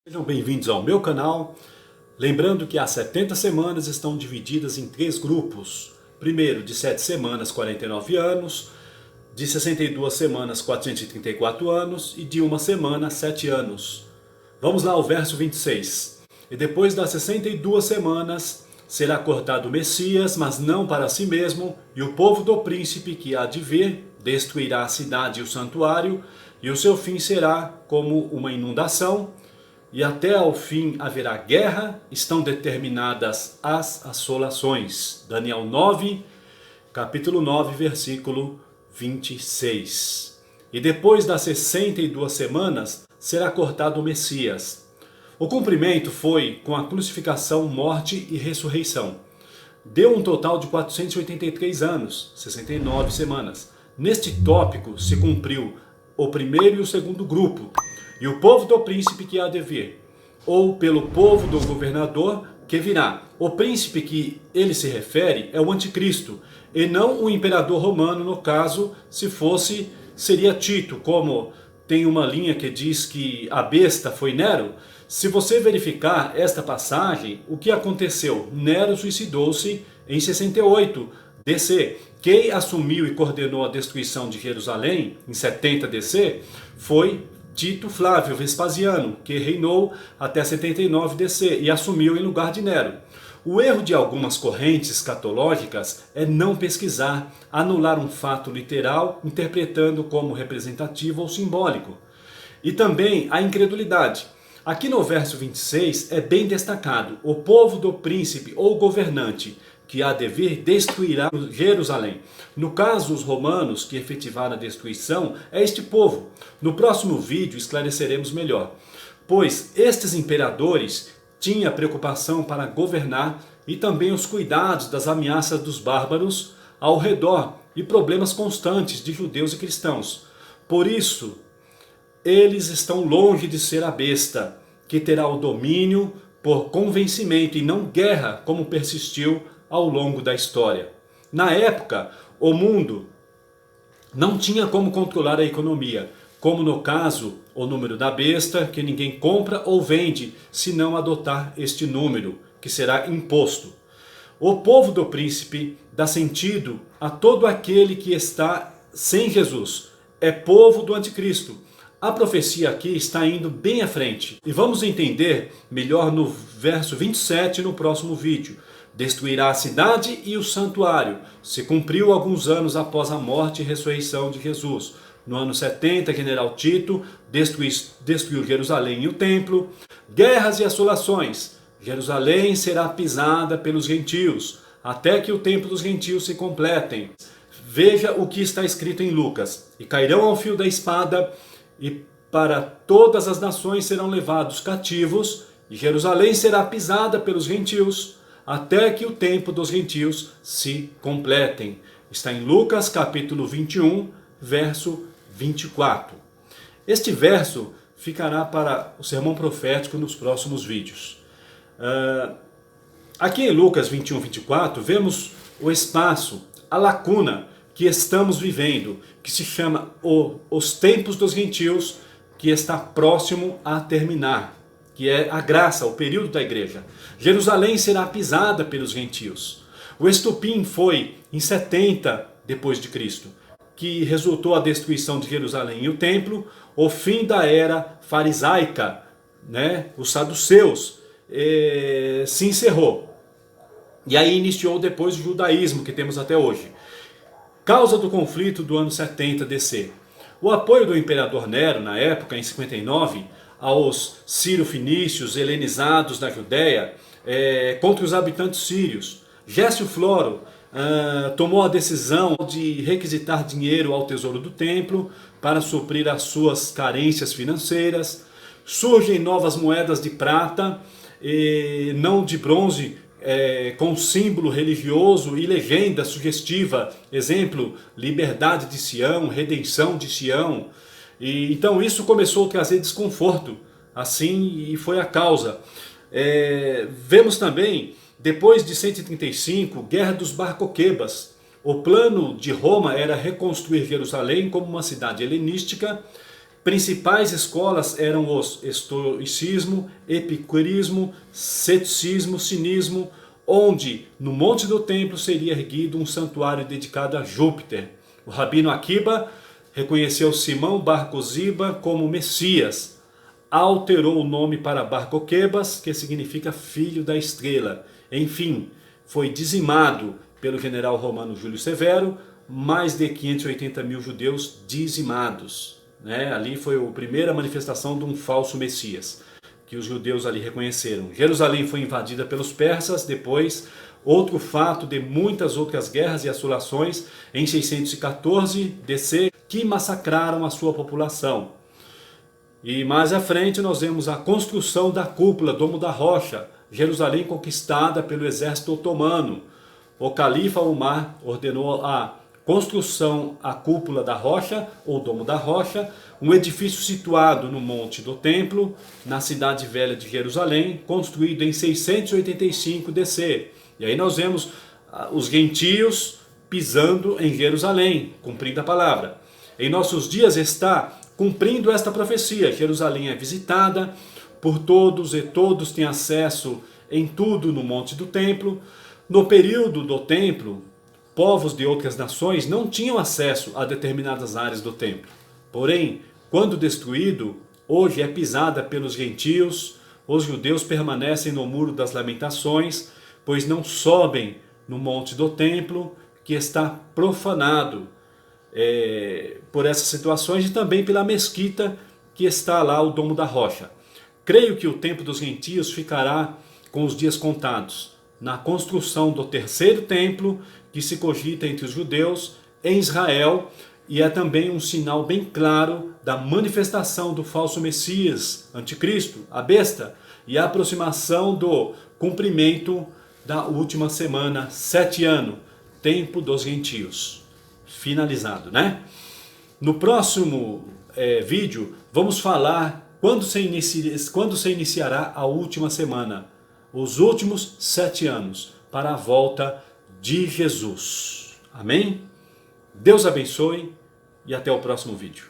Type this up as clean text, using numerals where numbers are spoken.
Sejam bem-vindos ao meu canal. Lembrando que as 70 semanas estão divididas em 3 grupos. Primeiro, de 7 semanas, 49 anos, de 62 semanas, 434 anos e de 1 semana, 7 anos. Vamos lá ao verso 26. E depois das 62 semanas será cortado o Messias, mas não para si mesmo, e o povo do príncipe que há de vir destruirá a cidade e o santuário, e o seu fim será como uma inundação, e até ao fim haverá guerra, estão determinadas as assolações. Daniel 9, capítulo 9, versículo 26. E depois das 62 semanas será cortado o Messias. O cumprimento foi com a crucificação, morte e ressurreição. Deu um total de 483 anos, 69 semanas. Neste tópico se cumpriu o primeiro e o segundo grupo, e o povo do príncipe que há de vir, ou pelo povo do governador que virá. O príncipe que ele se refere é o anticristo, e não o imperador romano. No caso, se fosse, seria Tito, como tem uma linha que diz que a besta foi Nero. Se você verificar esta passagem, o que aconteceu? Nero suicidou-se em 68 DC. Quem assumiu e coordenou a destruição de Jerusalém em 70 DC foi Tito Flávio Vespasiano, que reinou até 79 DC e assumiu em lugar de Nero. O erro de algumas correntes escatológicas é não pesquisar, anular um fato literal, interpretando como representativo ou simbólico. E também a incredulidade. Aqui no verso 26 é bem destacado: o povo do príncipe ou governante que há de vir destruirá Jerusalém. No caso, os romanos que efetivaram a destruição é este povo. No próximo vídeo esclareceremos melhor, pois estes imperadores tinham preocupação para governar e também os cuidados das ameaças dos bárbaros ao redor e problemas constantes de judeus e cristãos. Por isso, eles estão longe de ser a besta, que terá o domínio por convencimento e não guerra, como persistiu ao longo da história. Na época, o mundo não tinha como controlar a economia, como no caso, o número da besta, que ninguém compra ou vende, se não adotar este número, que será imposto. O povo do príncipe dá sentido a todo aquele que está sem Jesus. É povo do anticristo. A profecia aqui está indo bem à frente. E vamos entender melhor no verso 27 no próximo vídeo. Destruirá a cidade e o santuário. Se cumpriu alguns anos após a morte e ressurreição de Jesus. No ano 70, general Tito destruiu Jerusalém e o templo. Guerras e assolações. Jerusalém será pisada pelos gentios, até que o tempo dos gentios se completem. Veja o que está escrito em Lucas. E cairão ao fio da espada, e para todas as nações serão levados cativos, e Jerusalém será pisada pelos gentios, até que o tempo dos gentios se completem. Está em Lucas capítulo 21, verso 24. Este verso ficará para o sermão profético nos próximos vídeos. Aqui em Lucas 21, 24, vemos o espaço, a lacuna que estamos vivendo, que se chama os tempos dos gentios, que está próximo a terminar, que é a graça, o período da igreja. Jerusalém será pisada pelos gentios. O estupim foi em 70 depois de Cristo, que resultou a destruição de Jerusalém e o templo, o fim da era farisaica, os saduceus, se encerrou. E aí iniciou depois o judaísmo que temos até hoje. Causa do conflito do ano 70 DC. O apoio do imperador Nero, na época, em 59, aos sírio-fenícios helenizados na Judéia, contra os habitantes sírios. Gércio Floro tomou a decisão de requisitar dinheiro ao tesouro do templo para suprir as suas carências financeiras. Surgem novas moedas de prata, não de bronze, com símbolo religioso e legenda sugestiva, exemplo, liberdade de Sião, redenção de Sião. E então isso começou a trazer desconforto, assim, e foi a causa. Vemos também, depois de 135, Guerra dos Bar-Coquebas. O plano de Roma era reconstruir Jerusalém como uma cidade helenística, Principais escolas eram os estoicismo, epicurismo, ceticismo, cinismo, onde no Monte do Templo seria erguido um santuário dedicado a Júpiter. O Rabino Akiba reconheceu Simão Bar Koziba como Messias, alterou o nome para Bar Coquebas, que significa filho da estrela. Enfim, foi dizimado pelo general romano Júlio Severo, mais de 580 mil judeus dizimados. Ali foi a primeira manifestação de um falso Messias, que os judeus ali reconheceram. Jerusalém foi invadida pelos persas, depois outro fato de muitas outras guerras e assolações em 614 DC, que massacraram a sua população. E mais à frente nós vemos a construção da cúpula, Domo da Rocha, Jerusalém conquistada pelo exército otomano. O califa Umar ordenou a construção a cúpula da rocha, ou Domo da Rocha, um edifício situado no Monte do Templo, na cidade velha de Jerusalém, construído em 685 DC. E aí nós vemos os gentios pisando em Jerusalém, cumprindo a palavra. Em nossos dias está cumprindo esta profecia. Jerusalém é visitada por todos e todos têm acesso em tudo no Monte do Templo. No período do Templo, povos de outras nações não tinham acesso a determinadas áreas do templo. Porém, quando destruído, hoje é pisada pelos gentios, os judeus permanecem no Muro das Lamentações, pois não sobem no Monte do Templo, que está profanado por essas situações, e também pela mesquita que está lá, o Domo da Rocha. Creio que o tempo dos gentios ficará com os dias contados, na construção do terceiro templo, que se cogita entre os judeus em Israel, e é também um sinal bem claro da manifestação do falso Messias, anticristo, a besta, e a aproximação do cumprimento da última semana, 7 anos, tempo dos gentios. Finalizado, né? No próximo vídeo, vamos falar quando se iniciará a última semana, os últimos 7 anos, para a volta de Jesus. Amém? Deus abençoe e até o próximo vídeo.